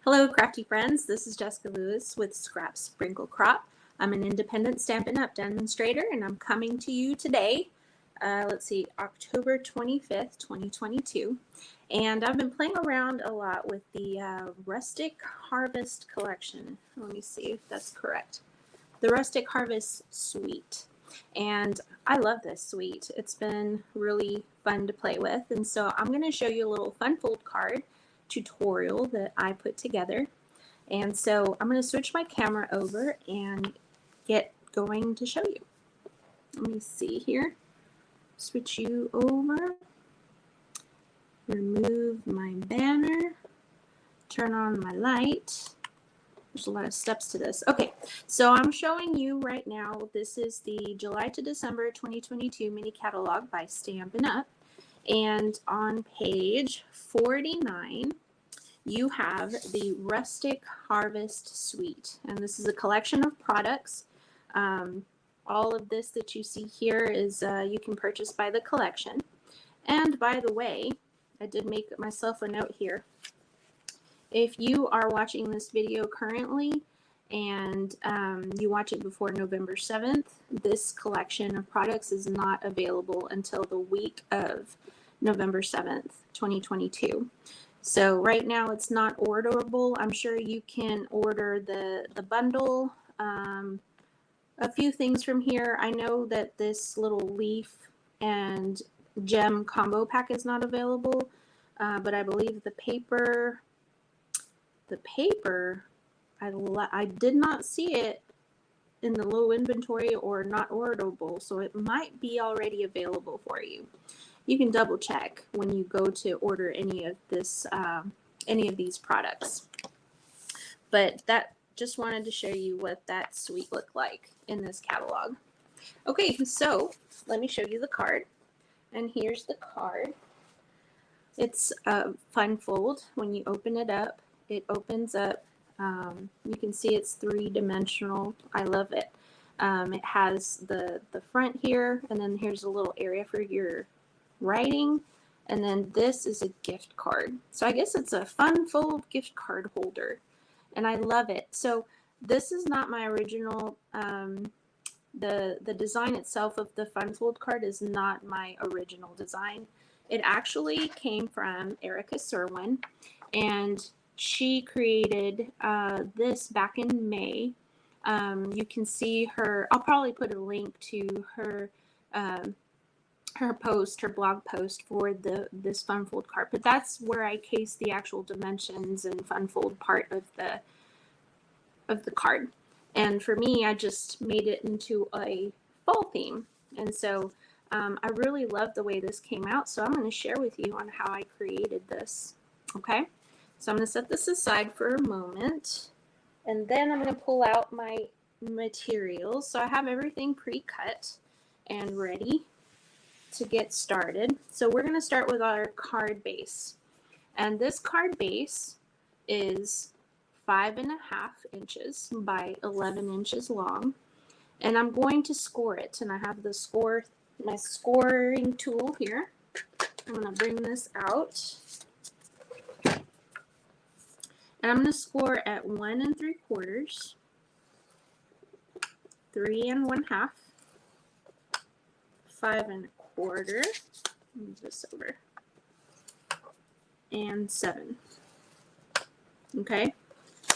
Hello, crafty friends. This is Jessica Lewis with Scrap Sprinkle Crop. I'm an independent Stampin' UP demonstrator, and I'm coming to you today, October 25th, 2022. And I've been playing around a lot with the Rustic Harvest collection. Let me see if that's correct. The Rustic Harvest suite. And I love this suite. It's been really fun to play with. And so I'm going to show you a little fun fold card tutorial that I put together. And so I'm going to switch my camera over and get going to show you. Let me see here. Switch you over. Remove my banner. Turn on my light. There's a lot of steps to this. Okay, so I'm showing you right now, this is the July to December 2022 mini catalog by Stampin' UP. And on page 49, you have the Rustic Harvest Suite. And this is a collection of products. All of this that you see here is you can purchase by the collection. And by the way, I did make myself a note here. If you are watching this video currently and you watch it before November 7th, this collection of products is not available until the week of November 7th, 2022. So right now it's not orderable. I'm sure you can order the bundle, a few things from here. I know that this little leaf and gem combo pack is not available, but I believe the paper, I did not see it in the low inventory or not orderable, so it might be already available for you. You can double check when you go to order any of these products. But that just wanted to show you what that suite looked like in this catalog. Okay, so let me show you the card. And here's the card. It's a fun fold. When you open it up, it opens up. You can see it's three-dimensional. I love it. It has the front here, and then here's a little area for your writing, and then this is a gift card. So I guess it's a fun fold gift card holder, and I love it. So this is not my original. The design itself of the fun fold card is not my original design. It actually came from Erica Serwin, and she created this back in May. You can see her, I'll probably put a link to her her blog post for this fun fold card, but that's where I case the actual dimensions and fun fold part of the card. And for me, I just made it into a fall theme. And so I really love the way this came out. So I'm going to share with you on how I created this. Okay. So I'm going to set this aside for a moment, and then I'm going to pull out my materials. So I have everything pre-cut and ready to get started. So we're going to start with our card base. And this card base is 5.5 inches by 11 inches long. And I'm going to score it. And I have my scoring tool here. I'm going to bring this out. And I'm going to score at 1 3/4, 3 1/2, 5 1/4, move this over, and 7. Okay,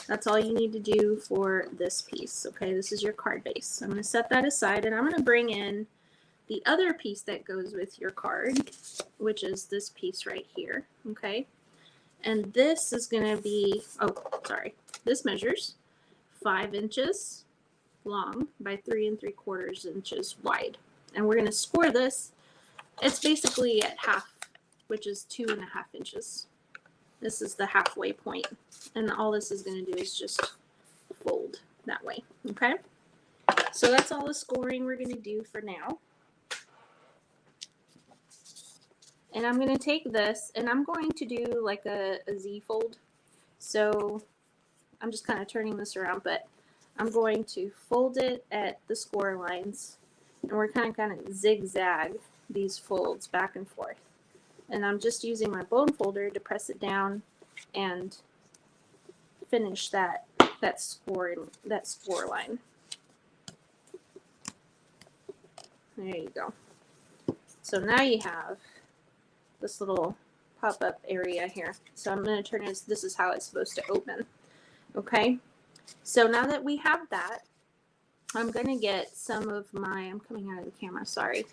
that's all you need to do for this piece. Okay, this is your card base. I'm going to set that aside, and I'm going to bring in the other piece that goes with your card, which is this piece right here. Okay. And this is going to be, this measures 5 inches long by 3 3/4 inches wide. And we're going to score this. It's basically at half, which is 2.5 inches. This is the halfway point. And all this is going to do is just fold that way. Okay? So that's all the scoring we're going to do for now. And I'm going to take this, and I'm going to do like a Z fold. So I'm just kind of turning this around, but I'm going to fold it at the score lines. And we're kind of zigzag these folds back and forth. And I'm just using my bone folder to press it down and finish that score line. There you go. So now you have this little pop-up area here. So I'm going to turn this is how it's supposed to open. Okay. So now that we have that, I'm going to get some of my, I'm coming out of the camera, sorry.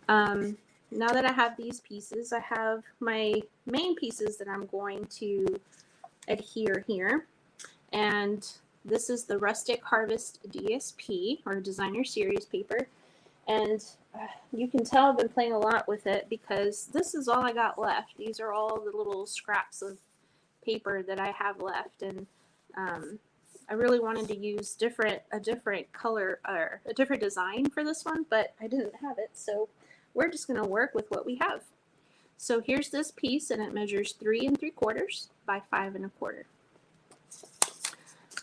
Now that I have these pieces, I have my main pieces that I'm going to adhere here. And this is the Rustic Harvest DSP, or Designer Series paper. And you can tell I've been playing a lot with it because this is all I got left. These are all the little scraps of paper that I have left. And I really wanted to use a different color or a different design for this one, but I didn't have it. So we're just going to work with what we have. So here's this piece, and it measures 3 3/4 by 5 1/4.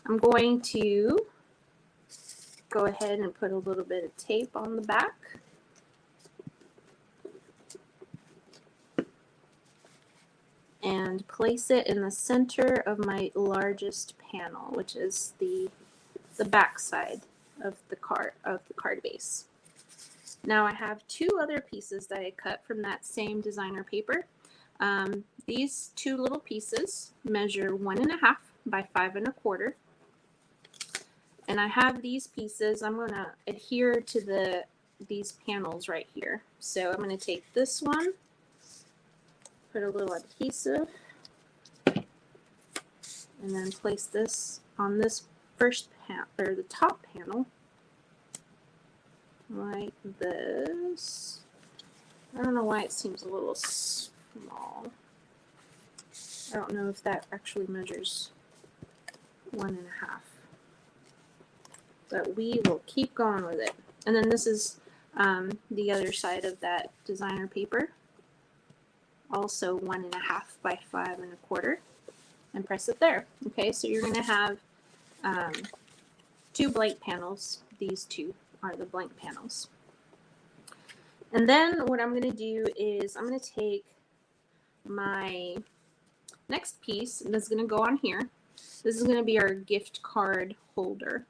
I'm going to go ahead and put a little bit of tape on the back. And place it in the center of my largest panel, which is the back side of the card base. Now I have 2 other pieces that I cut from that same designer paper. These 2 little pieces measure 1 1/2 by 5 1/4. And I have these pieces, I'm going to adhere to these panels right here. So I'm going to take this one, put a little adhesive, and then place this on this first panel, or the top panel, like this. I don't know why it seems a little small. I don't know if that actually measures 1 1/2. But we will keep going with it. And then this is the other side of that designer paper. Also 1 1/2 by 5 1/4. And press it there. Okay, so you're going to have 2 blank panels. These 2 are the blank panels. And then what I'm going to do is I'm going to take my next piece, and this is going to go on here. This is going to be our gift card holder.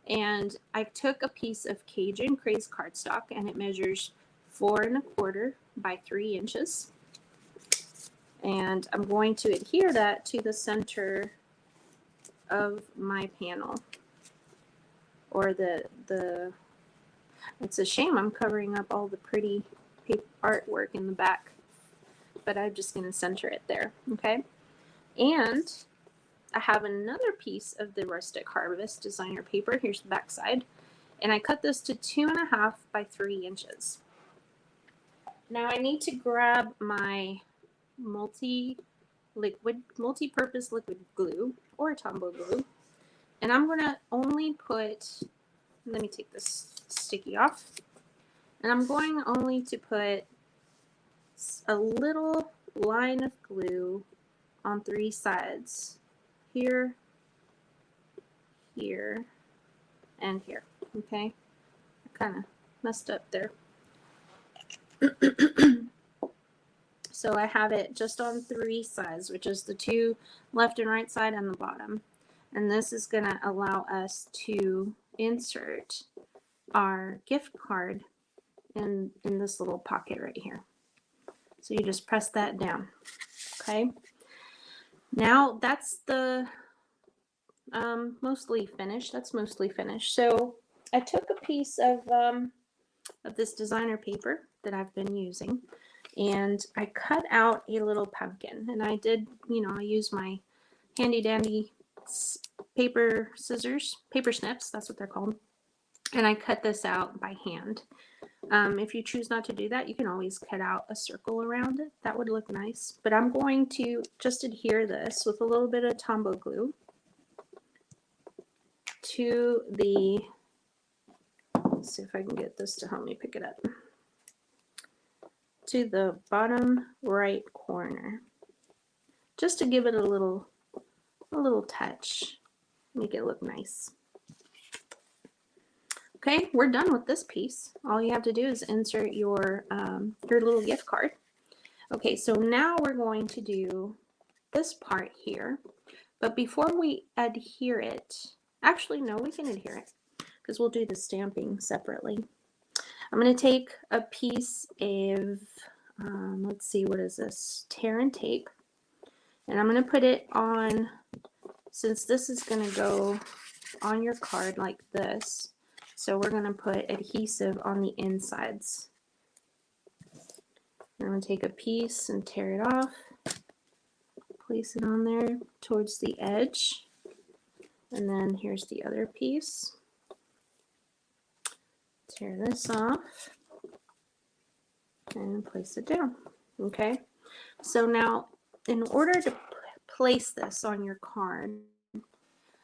And I took a piece of Cajun Craze cardstock, and it measures 4 1/4 by 3 inches. And I'm going to adhere that to the center of my panel, or it's a shame I'm covering up all the pretty artwork in the back, but I'm just going to center it there. Okay. And I have another piece of the Rustic Harvest designer paper. Here's the back side. And I cut this to 2 1/2 by 3 inches. Now I need to grab my multi-purpose liquid glue, or Tombow glue. And I'm going to only put, let me take this sticky off. And I'm going only to put a little line of glue on 3 sides. Here, here, and here. Okay, I kind of messed up there. So I have it just on 3 sides, which is the 2 left and right side and the bottom. And this is going to allow us to insert our gift card in this little pocket right here. So you just press that down. Okay. Now that's the mostly finished. That's mostly finished. So I took a piece of this designer paper that I've been using, and I cut out a little pumpkin. And I did, I used my handy dandy paper snips, that's what they're called. And I cut this out by hand. If you choose not to do that, you can always cut out a circle around it. That would look nice. But I'm going to just adhere this with a little bit of Tombow glue to the, let's see if I can get this to help me pick it up, to the bottom right corner, just to give it a little touch, make it look nice. Okay, we're done with this piece. All you have to do is insert your little gift card. Okay, so now we're going to do this part here, But before we adhere it, actually no, we can adhere it because we'll do the stamping separately. I'm going to take a piece of, let's see, what is this? Tear and tape. And I'm going to put it on, since this is going to go on your card like this. So we're going to put adhesive on the insides. I'm going to take a piece and tear it off. Place it on there towards the edge. And then here's the other piece. Tear this off and place it down. Okay, so now in order to place this on your card,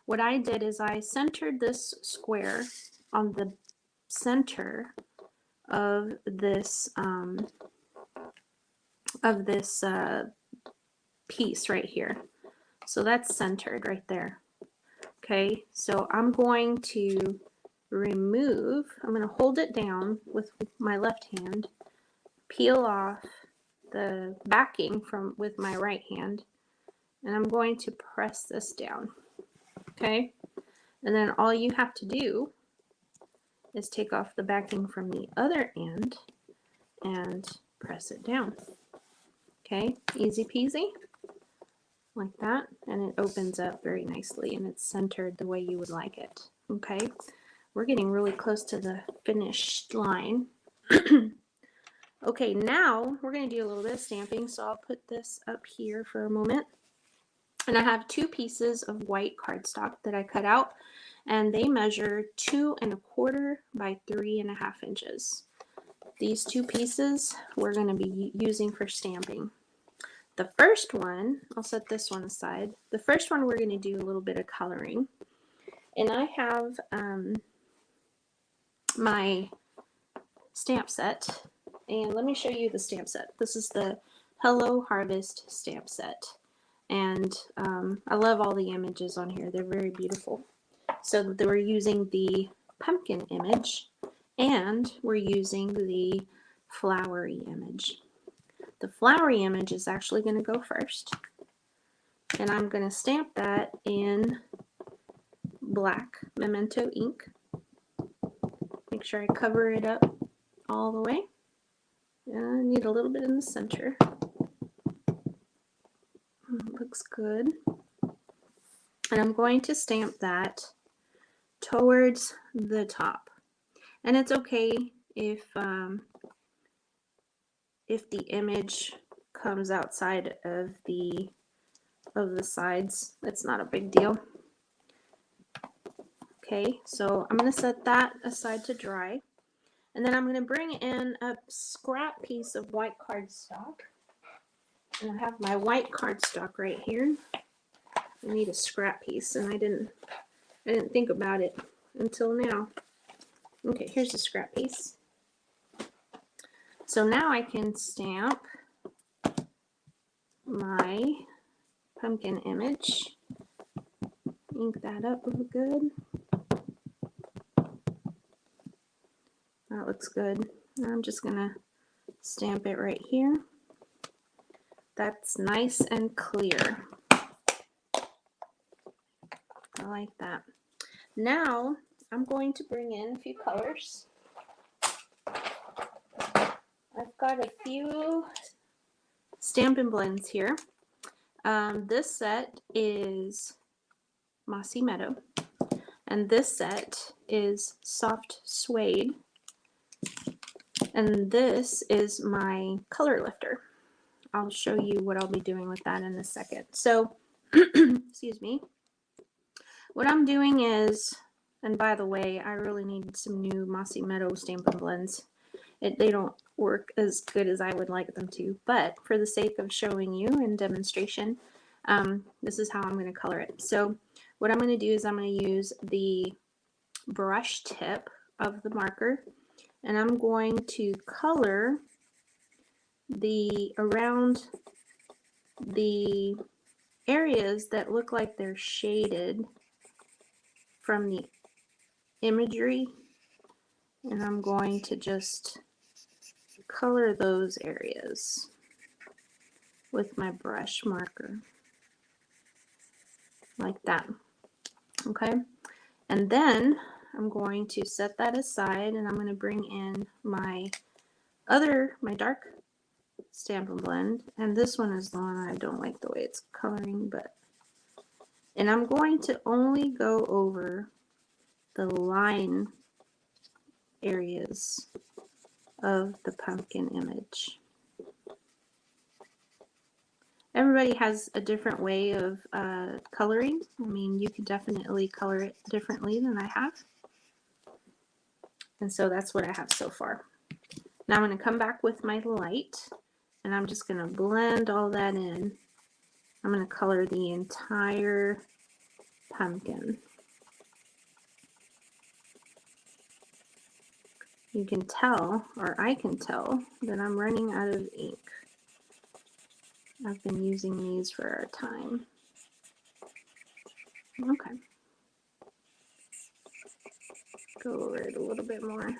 what I did is I centered this square on the center of this piece right here. So that's centered right there. Okay, so I'm going to remove, I'm going to hold it down with my left hand, peel off the backing with my right hand, and I'm going to press this down. Okay, and then all you have to do is take off the backing from the other end and press it down. Okay, easy peasy, like that, and it opens up very nicely and it's centered the way you would like it. Okay, we're getting really close to the finished line. Okay, now we're going to do a little bit of stamping, so I'll put this up here for a moment. And I have 2 pieces of white cardstock that I cut out, and they measure 2 1/4 by 3.5 inches. These 2 pieces we're going to be using for stamping. The first one, I'll set this one aside. The first one we're going to do a little bit of coloring. And I have my stamp set. And let me show you the stamp set. This is the Hello Harvest stamp set. And I love all the images on here. They're very beautiful. So we're using the pumpkin image and we're using the flowery image. The flowery image is actually going to go first. And I'm going to stamp that in black Memento ink. Make sure I cover it up all the way. I need a little bit in the center. Looks good. And I'm going to stamp that towards the top. And it's okay if the image comes outside of the sides. It's not a big deal. Okay, so I'm going to set that aside to dry. And then I'm going to bring in a scrap piece of white cardstock. And I have my white cardstock right here. I need a scrap piece, and I didn't think about it until now. Okay, here's the scrap piece. So now I can stamp my pumpkin image. Ink that up real good. That looks good. I'm just gonna stamp it right here. That's nice and clear. I like that. Now I'm going to bring in a few colors. I've got a few Stampin' Blends here. This set is Mossy Meadow, and this set is Soft Suede, and this is my color lifter. I'll show you what I'll be doing with that in a second. So, excuse me. What I'm doing is, and by the way, I really need some new Mossy Meadow Stampin' Blends. They don't work as good as I would like them to, but for the sake of showing you in demonstration, this is how I'm going to color it. So what I'm going to do is I'm going to use the brush tip of the marker, and I'm going to color around the areas that look like they're shaded from the imagery, and I'm going to just color those areas with my brush marker. like that. Okay, and then I'm going to set that aside, and I'm going to bring in my dark Stampin' Blend, and this one is the one I don't like the way it's coloring, and I'm going to only go over the line areas of the pumpkin image. Everybody has a different way of coloring. I mean, you can definitely color it differently than I have. And so that's what I have so far. Now I'm going to come back with my light, and I'm just going to blend all that in. I'm going to color the entire pumpkin. You can tell, or I can tell, that I'm running out of ink. I've been using these for a time. Okay. Go over it a little bit more.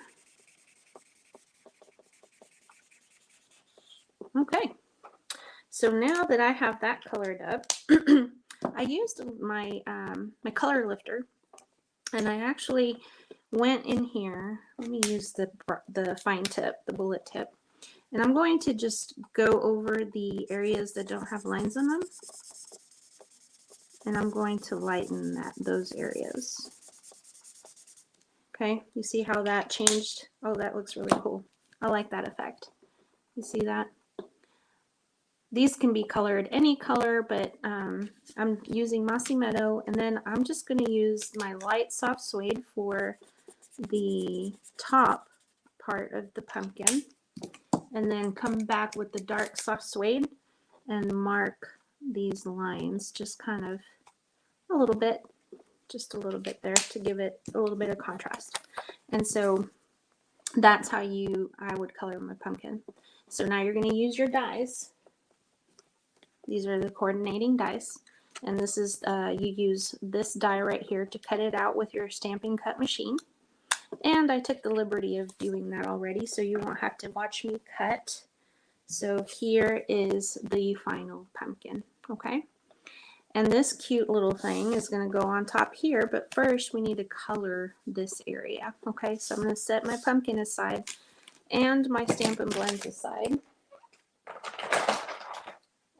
Okay. So now that I have that colored up, I used my my color lifter, and I actually went in here. Let me use the fine tip, the bullet tip, and I'm going to just go over the areas that don't have lines on them, and I'm going to lighten those areas. Okay, you see how that changed? Oh, that looks really cool. I like that effect. You see that? These can be colored any color, but I'm using Mossy Meadow, and then I'm just going to use my light soft suede for the top part of the pumpkin, and then come back with the dark soft suede and mark these lines just kind of a little bit, just a little bit there to give it a little bit of contrast. And so that's how I would color my pumpkin. So now you're going to use your dies. These are the coordinating dies, and this is you use this die right here to cut it out with your Stampin' Cut machine. And I took the liberty of doing that already, so you won't have to watch me cut. So here is the final pumpkin, okay? And this cute little thing is going to go on top here, but first we need to color this area, okay? So I'm going to set my pumpkin aside and my Stampin' Blends aside.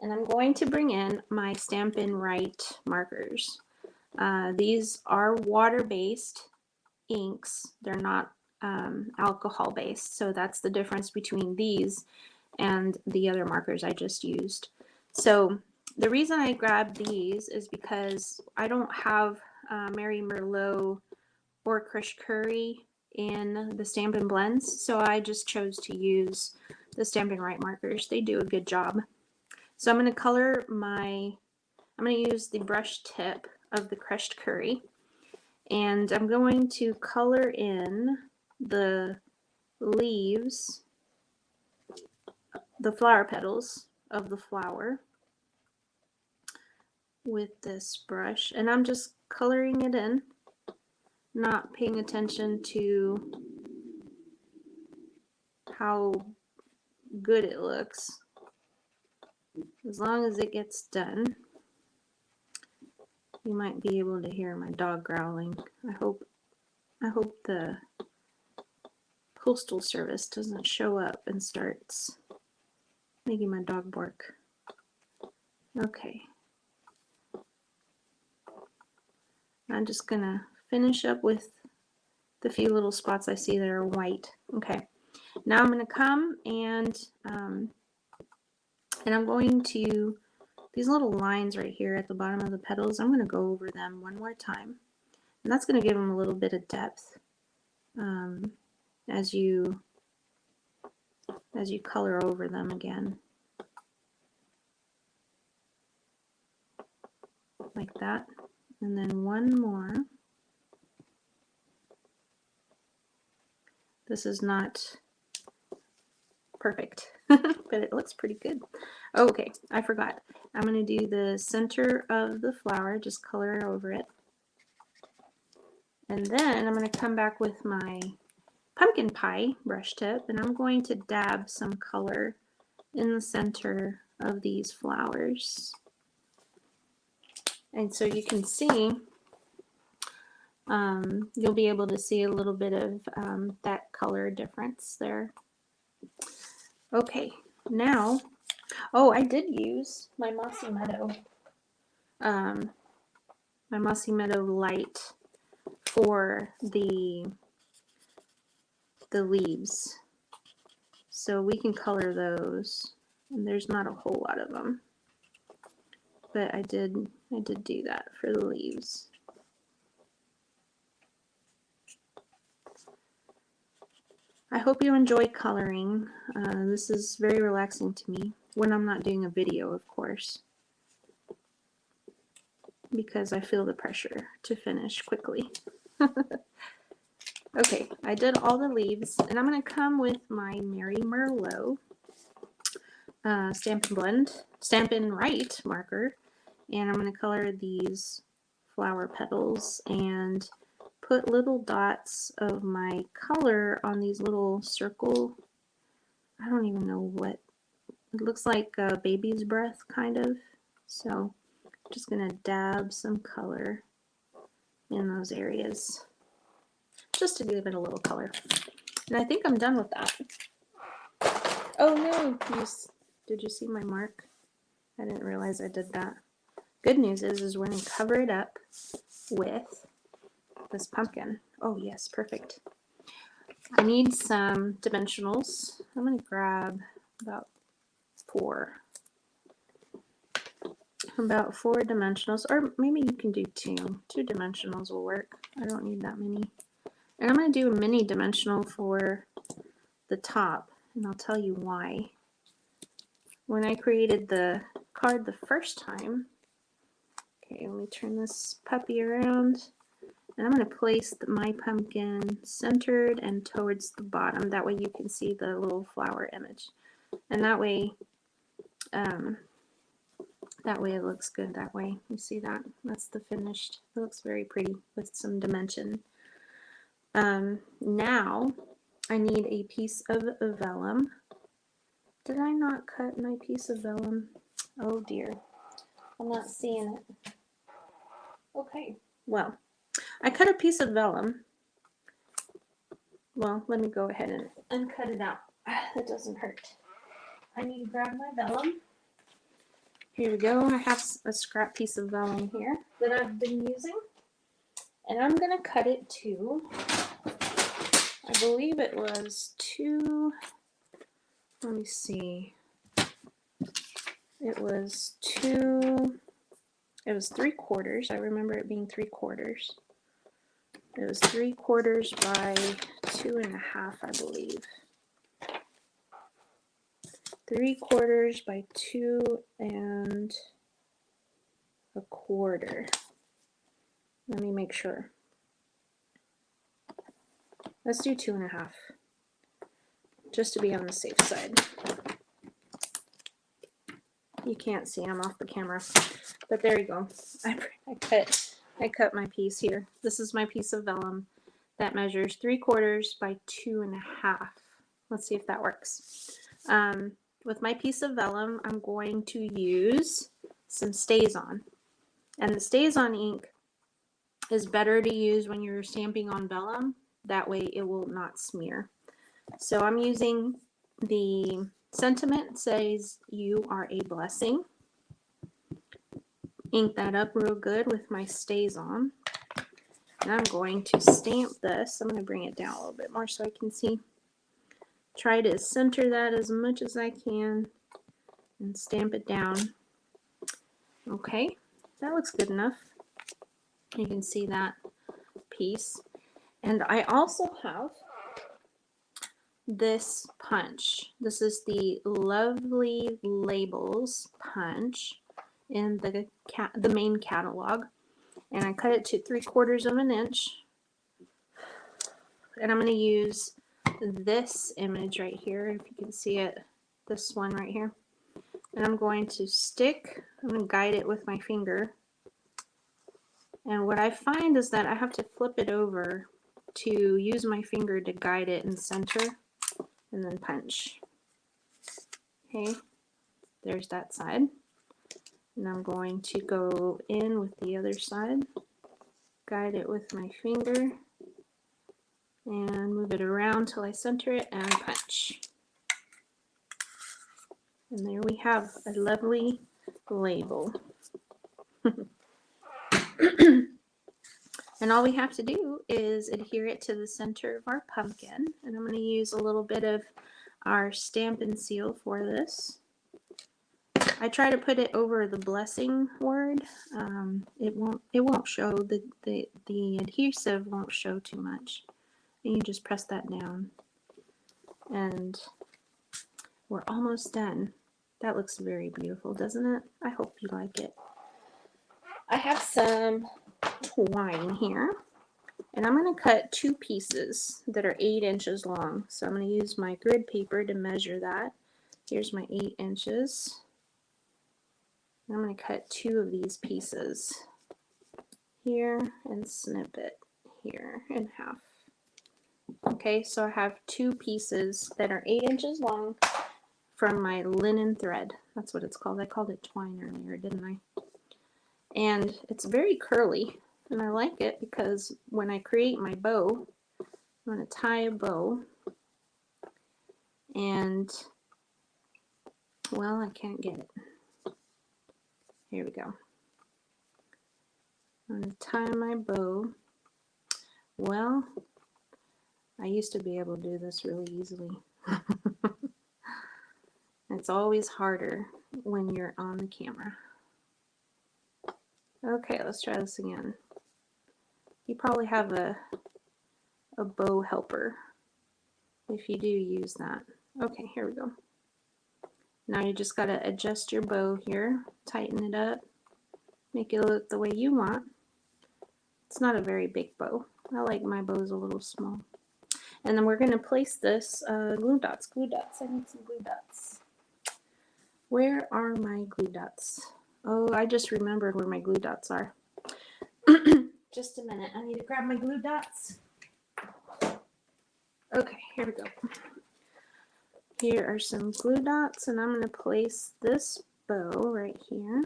And I'm going to bring in my Stampin' Write markers. These are water-based inks. They're not alcohol-based, so that's the difference between these and the other markers I just used. So the reason I grabbed these is because I don't have Mary Merlot or Krish Curry in the Stampin' Blends, so I just chose to use the Stampin' Write markers. They do a good job. So I'm going to color I'm going to use the brush tip of the crushed curry, and I'm going to color in the leaves, the flower petals of the flower with this brush, and I'm just coloring it in, not paying attention to how good it looks. As long as it gets done. You might be able to hear my dog growling. I hope the postal service doesn't show up and starts making my dog bark. Okay. I'm just gonna finish up with the few little spots I see that are white. Okay. Now I'm gonna come and I'm going to, these little lines right here at the bottom of the petals, I'm going to go over them one more time. And that's going to give them a little bit of depth as you color over them again. Like that. And then one more. This is not perfect, but it looks pretty good. Okay, I forgot. I'm going to do the center of the flower, just color over it. And then I'm going to come back with my pumpkin pie brush tip, and I'm going to dab some color in the center of these flowers. And so you can see, you'll be able to see a little bit of that color difference there. Okay, now, oh, I did use my Mossy Meadow, light for the leaves. So we can color those, and there's not a whole lot of them, but I did do that for the leaves. I hope you enjoy coloring. This is very relaxing to me when I'm not doing a video, of course, because I feel the pressure to finish quickly. Okay, I did all the leaves, and I'm going to come with my Merry Merlot Stampin' Write marker, and I'm going to color these flower petals and put little dots of my color on these little circle. I don't even know what it looks like, a baby's breath kind of. So I'm just going to dab some color in those areas just to give it a little color. And I think I'm done with that. Oh no, did you see my mark? I didn't realize I did that. Good news is we're going to cover it up with this pumpkin. Oh yes, perfect. I need some dimensionals. I'm going to grab about four dimensionals, or maybe you can do two. 2 dimensionals will work. I don't need that many. And I'm going to do a mini dimensional for the top, and I'll tell you why. When I created the card the first time, okay, let me turn this puppy around, and I'm going to place my pumpkin centered and towards the bottom. That way you can see the little flower image, and that way it looks good that way. You see that? That's the finished. It looks very pretty with some dimension. Now I need a piece of vellum. Did I not cut my piece of vellum? Oh dear. I'm not seeing it. Okay. Well, I cut a piece of vellum. Well, let me go ahead and cut it out. That doesn't hurt. I need to grab my vellum. Here we go. I have a scrap piece of vellum here that I've been using. And I'm going to cut it to, I believe it was 2, let me see. It was 3/4. I remember it being 3/4. It was 3/4 by 2.5, I believe. 3/4 by 2.25. Let me make sure. Let's do 2.5, just to be on the safe side. You can't see, I'm off the camera, but there you go. I cut my piece here. This is my piece of vellum that measures 3/4 by 2.5. Let's see if that works. With my piece of vellum, I'm going to use some StazOn, and the StazOn ink is better to use when you're stamping on vellum. That way it will not smear. So I'm using the Sentiment Says You Are a Blessing. Ink that up real good with my StazOn. And I'm going to stamp this. I'm going to bring it down a little bit more so I can see. Try to center that as much as I can and stamp it down. Okay, that looks good enough. You can see that piece. And I also have this punch. This is the Lovely Labels punch in the main catalog, and I cut it to 3/4 inch. And I'm going to use this image right here, if you can see it, this one right here. And I'm going to guide it with my finger. And what I find is that I have to flip it over to use my finger to guide it and center, and then punch. Okay, there's that side. And I'm going to go in with the other side, guide it with my finger, and move it around till I center it and punch. And there we have a lovely label. And all we have to do is adhere it to the center of our pumpkin. And I'm going to use a little bit of our Stampin' Seal for this. I try to put it over the blessing word. It won't show, the adhesive won't show too much. And you just press that down. And we're almost done. That looks very beautiful, doesn't it? I hope you like it. I have some twine here, and I'm going to cut 2 pieces that are 8 inches long. So I'm going to use my grid paper to measure that. Here's my 8 inches. I'm going to cut 2 of these pieces here and snip it here in half. Okay, so I have 2 pieces that are 8 inches long from my linen thread. That's what it's called. I called it twine earlier, didn't I? And it's very curly, and I like it because when I create my bow, I'm going to tie a bow, and, well, I can't get it. Here we go. I'm going to tie my bow. Well, I used to be able to do this really easily. It's always harder when you're on the camera. Okay, let's try this again. You probably have a bow helper. If you do, use that. Okay, here we go. Now you just got to adjust your bow here, tighten it up, make it look the way you want. It's not a very big bow. I like my bows a little small. And then we're going to place this glue dots. Glue dots. I need some glue dots. Where are my glue dots? Oh, I just remembered where my glue dots are. Just a minute. I need to grab my glue dots. Okay, here we go. Here are some glue dots, and I'm going to place this bow right here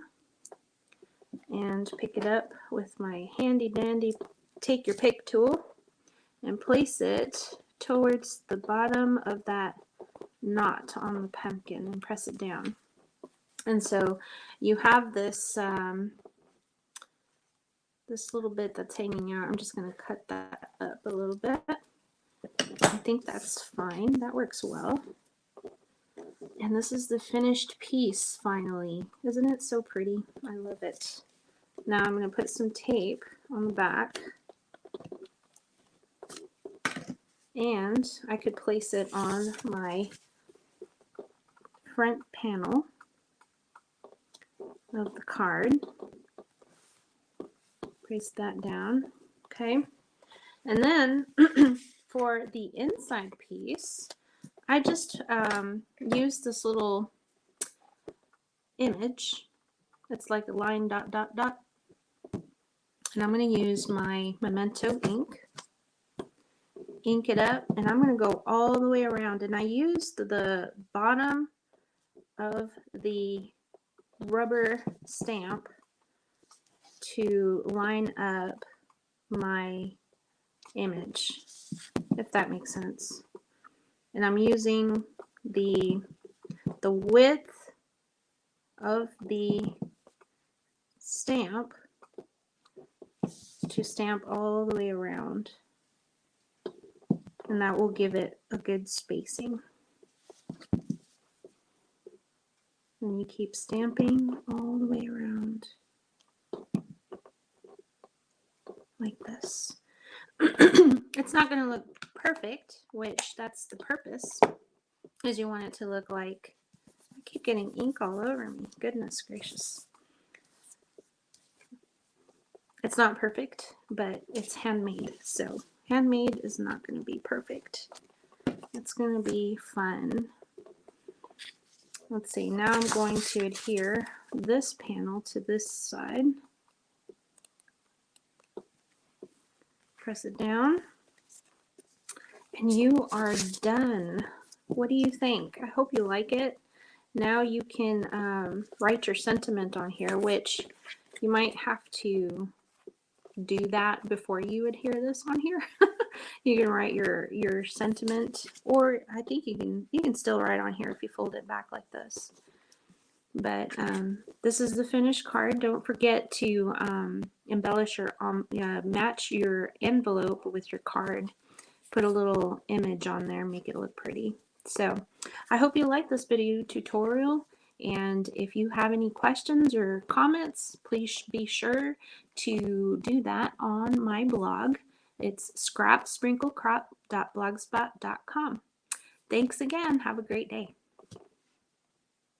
and pick it up with my handy dandy take your pick tool and place it towards the bottom of that knot on the pumpkin and press it down. And so you have this this little bit that's hanging out. I'm just going to cut that up a little bit. I think that's fine. That works well. And this is the finished piece finally. Isn't it so pretty? I love it. Now I'm going to put some tape on the back. And I could place it on my front panel of the card. Place that down. Okay. And then for the inside piece, I just used this little image. It's like a line dot dot dot. And I'm going to use my Memento ink it up, and I'm going to go all the way around. And I used the bottom of the rubber stamp to line up my image, if that makes sense. And I'm using the width of the stamp to stamp all the way around, and that will give it a good spacing. And you keep stamping all the way around like this. It's not going to look perfect, which that's the purpose, is you want it to look like, I keep getting ink all over me, goodness gracious. It's not perfect, but it's handmade, so handmade is not going to be perfect. It's going to be fun. Let's see, now I'm going to adhere this panel to this side. Press it down. And you are done. What do you think? I hope you like it. Now you can write your sentiment on here, which you might have to do that before you adhere this on here. You can write your sentiment, or I think you can still write on here if you fold it back like this. But this is the finished card. Don't forget to embellish or match your envelope with your card. Put a little image on there, make it look pretty. So I hope you like this video tutorial, and if you have any questions or comments, please be sure to do that on my blog. It's scrapsprinklecrop.blogspot.com. Thanks again. Have a great day.